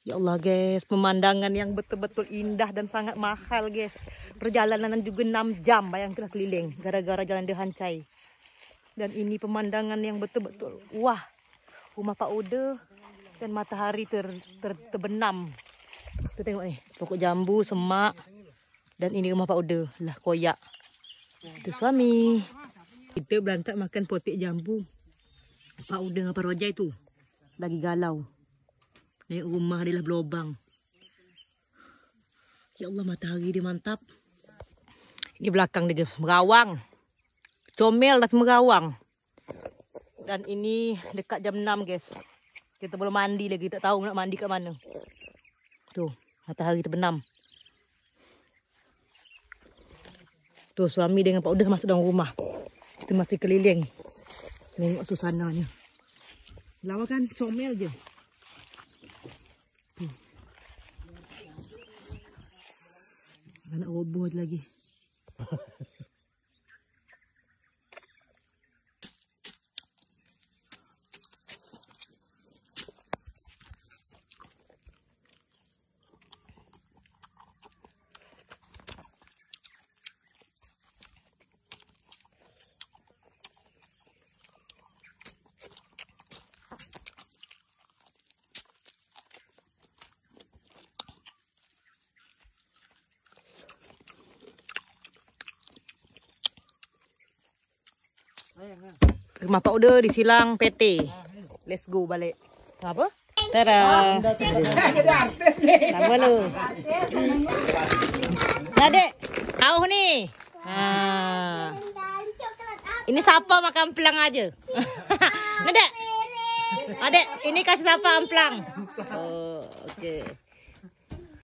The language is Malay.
Ya Allah guys, pemandangan yang betul-betul indah dan sangat mahal guys. Perjalanan juga 6 jam bayangkan keliling gara-gara jalan dihancai. Dan ini pemandangan yang betul-betul wah. Rumah Pak Oda dan matahari terbenam. Tuh tengok ni, pokok jambu, semak. Dan ini rumah Pak Oda, lah koyak. Itu suami. Kita berantak makan potek jambu. Pak Oda dengan Pak Roja itu lagi galau. Naik rumah dia lah berlubang. Ya Allah, matahari dia mantap. Ini belakang dia merawang. Comel tapi merawang. Dan ini dekat jam 6 guys. Kita belum mandi lagi. Tak tahu nak mandi kat mana. Tuh, matahari terbenam. Tuh, suami dengan Pak Udah masuk dalam rumah. Kita masih keliling. Tengok suasananya. Lawa kan comel je. Tuh. Nak roboh lagi. Rumah Pak Uda di Silang PT. Let's go balik. Apa? Tada. Tambah lu. Adik, tahu nih. Ini siapa makan pelang aja? Adik. Adik, ini kasih siapa amplang? Oh, okey.